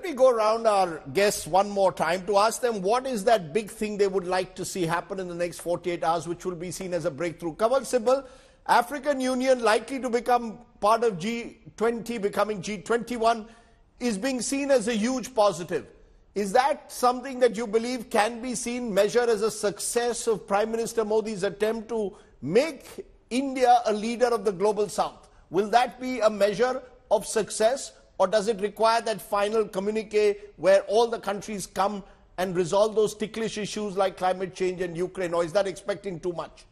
me go around our guests one more time to ask them what is that big thing they would like to see happen in the next 48 hours, which will be seen as a breakthrough. Kanwal, Sibal, African Union likely to become part of G20, becoming G21, is being seen as a huge positive. Is that something that you believe can be seen, measured as a success of Prime Minister Modi's attempt to make India a leader of the global south? Will that be a measure of success, or does it require that final communique where all the countries come and resolve those ticklish issues like climate change and Ukraine, or is that expecting too much?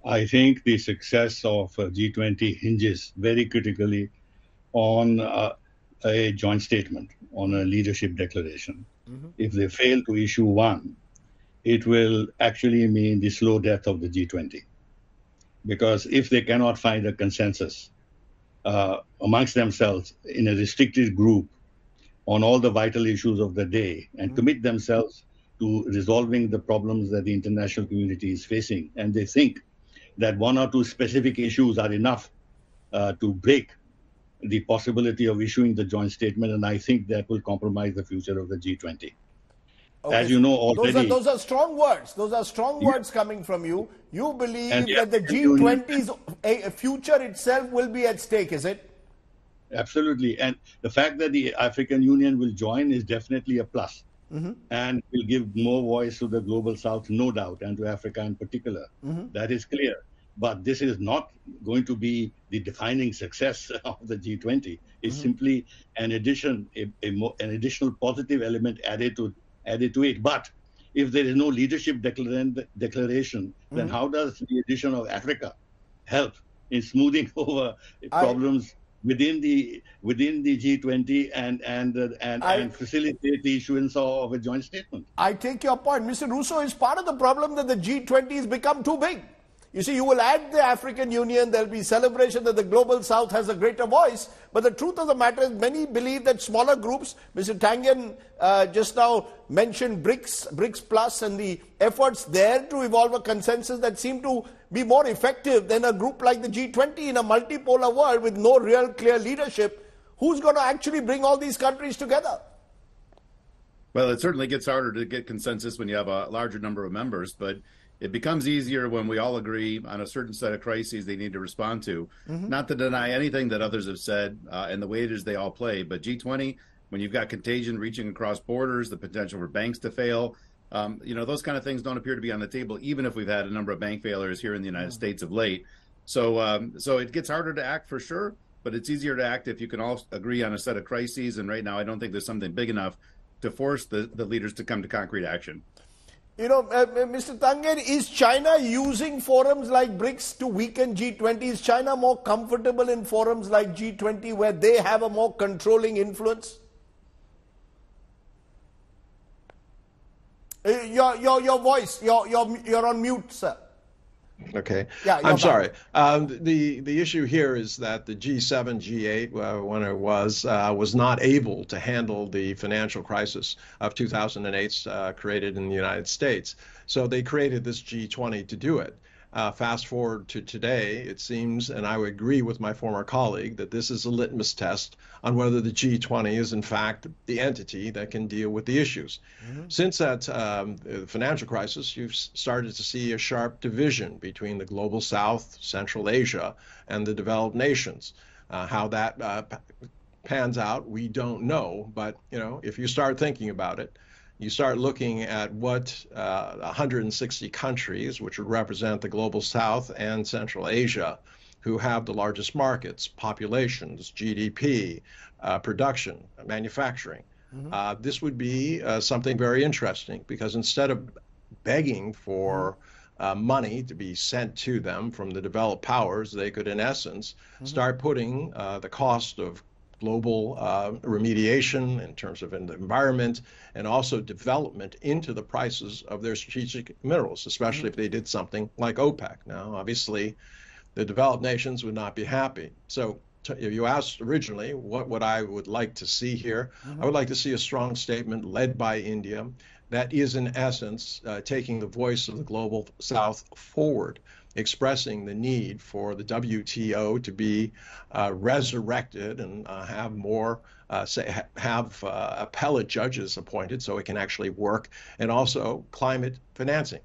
I think the success of G20 hinges very critically on a joint statement, on a leadership declaration. If they fail to issue one, it will actually mean the slow death of the G20. Because if they cannot find a consensus amongst themselves in a restricted group on all the vital issues of the day and commit themselves to resolving the problems that the international community is facing, and they think that one or two specific issues are enough to break the possibility of issuing the joint statement, and I think that will compromise the future of the G20. Okay. As you know already... Those are strong words. Those are strong words coming from you. You believe that the G20's future itself will be at stake, is it? Absolutely. And the fact that the African Union will join is definitely a plus. And will give more voice to the global south, no doubt, and to Africa in particular. That is clear. But this is not going to be the defining success of the G20. It's simply an addition, an additional positive element added to it. But if there is no leadership declaration, then how does the addition of Africa help in smoothing over problems within the G20 and facilitate the issuance of a joint statement? I take your point. Mr. Russo, is part of the problem that the G20 has become too big. You see, you will add the African Union, there'll be celebration that the global south has a greater voice, but the truth of the matter is many believe that smaller groups, Mr. Tangen just now mentioned BRICS Plus and the efforts there to evolve a consensus that seem to be more effective than a group like the G20 in a multipolar world with no real clear leadership. Who's going to actually bring all these countries together? Well, it certainly gets harder to get consensus when you have a larger number of members, but it becomes easier when we all agree on a certain set of crises they need to respond to. Not to deny anything that others have said and the wages they all play, but G20, when you've got contagion reaching across borders, the potential for banks to fail, those kind of things don't appear to be on the table, even if we've had a number of bank failures here in the United States of late. So it gets harder to act for sure, but it's easier to act if you can all agree on a set of crises. And right now, I don't think there's something big enough to force the leaders to come to concrete action. You know, Mr. Tangen, is China using forums like BRICS to weaken G20? Is China more comfortable in forums like G20 where they have a more controlling influence? Your voice, you're on mute, sir. Okay. Yeah, I'm sorry. The issue here is that the G7, G8, when it was not able to handle the financial crisis of 2008 created in the United States. So they created this G20 to do it. Fast forward to today, it seems, and I would agree with my former colleague, that this is a litmus test on whether the G20 is in fact the entity that can deal with the issues. Since that financial crisis, you've started to see a sharp division between the global south, Central Asia, and the developed nations. How that pans out, we don't know, but if you start thinking about it, you start looking at what 160 countries, which would represent the global south and Central Asia, who have the largest markets, populations, GDP, production, manufacturing. This would be something very interesting, because instead of begging for money to be sent to them from the developed powers, they could, in essence, start putting the cost of global remediation in terms of the environment and also development into the prices of their strategic minerals, especially if they did something like OPEC. Now, obviously, the developed nations would not be happy. So if you asked originally what I would like to see here, I would like to see a strong statement led by India that is, in essence, taking the voice of the global south forward, expressing the need for the WTO to be resurrected and have more have appellate judges appointed so it can actually work, and also climate financing.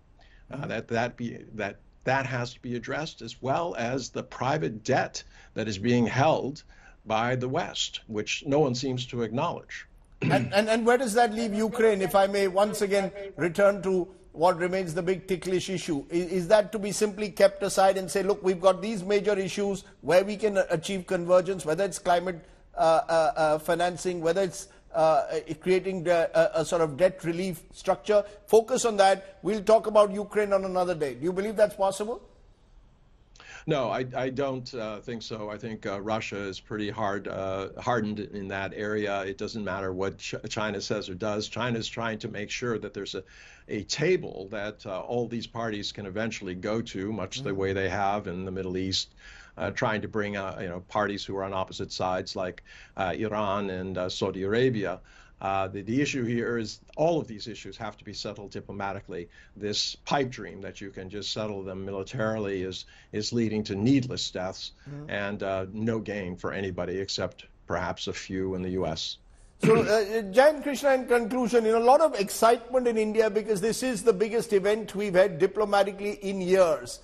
That has to be addressed, as well as the private debt that is being held by the West, which no one seems to acknowledge. And where does that leave Ukraine, if I may once again return to what remains the big ticklish issue? Is that to be simply kept aside and say, look, we've got these major issues where we can achieve convergence, whether it's climate financing, whether it's creating a sort of debt relief structure, focus on that. We'll talk about Ukraine on another day. Do you believe that's possible? No, I don't think so. I think Russia is pretty hardened in that area. It doesn't matter what China says or does. China is trying to make sure that there's a table that all these parties can eventually go to, much the way they have in the Middle East, trying to bring parties who are on opposite sides like Iran and Saudi Arabia. The issue here is all of these issues have to be settled diplomatically. This pipe dream that you can just settle them militarily is leading to needless deaths and no gain for anybody except perhaps a few in the U.S. So, Jayan Krishna, in conclusion, a lot of excitement in India because this is the biggest event we've had diplomatically in years.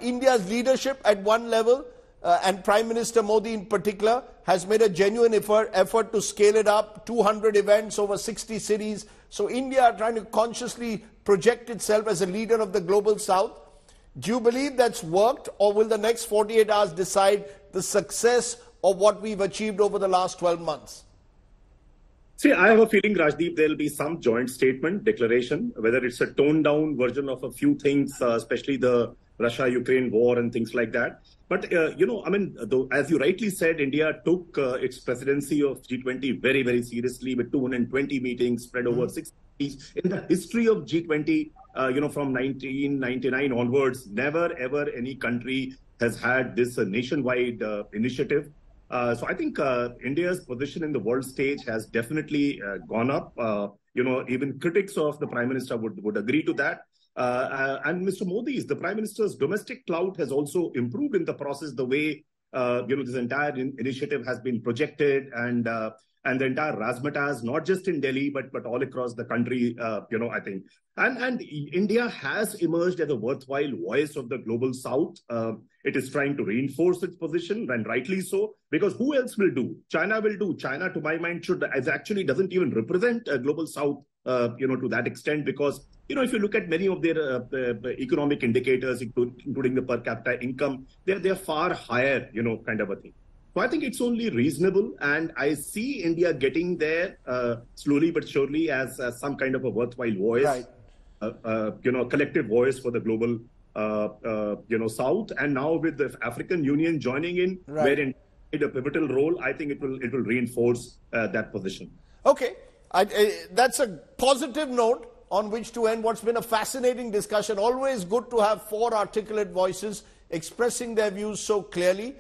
India's leadership at one level, and Prime Minister Modi in particular, has made a genuine effort to scale it up, 200 events over 60 cities. So India trying to consciously project itself as a leader of the global south. Do you believe that's worked, or will the next 48 hours decide the success of what we've achieved over the last 12 months? See, I have a feeling, Rajdeep, there'll be some joint statement, declaration, whether it's a toned-down version of a few things, especially the Russia-Ukraine war and things like that. But, as you rightly said, India took its presidency of G20 very, very seriously with 220 meetings spread over 6 days. In the history of G20, from 1999 onwards, never, ever any country has had this nationwide initiative. So I think India's position in the world stage has definitely gone up. Even critics of the Prime Minister would agree to that. And Mr. Modi's, the Prime Minister's domestic clout has also improved in the process, the way, this entire initiative has been projected and the entire razzmatazz, not just in Delhi, but all across the country, I think. And India has emerged as a worthwhile voice of the global south. It is trying to reinforce its position, and rightly so, because who else will do? China will do. China, to my mind, actually doesn't even represent a global south, to that extent, because, if you look at many of their economic indicators, including the per capita income, they're far higher, kind of a thing. So I think it's only reasonable, and I see India getting there slowly but surely as some kind of a worthwhile voice, right. A collective voice for the global, South. And now with the African Union joining in, right, wherein it a pivotal role, I think it will reinforce that position. Okay, that's a positive note on which to end what's been a fascinating discussion. Always good to have four articulate voices expressing their views so clearly.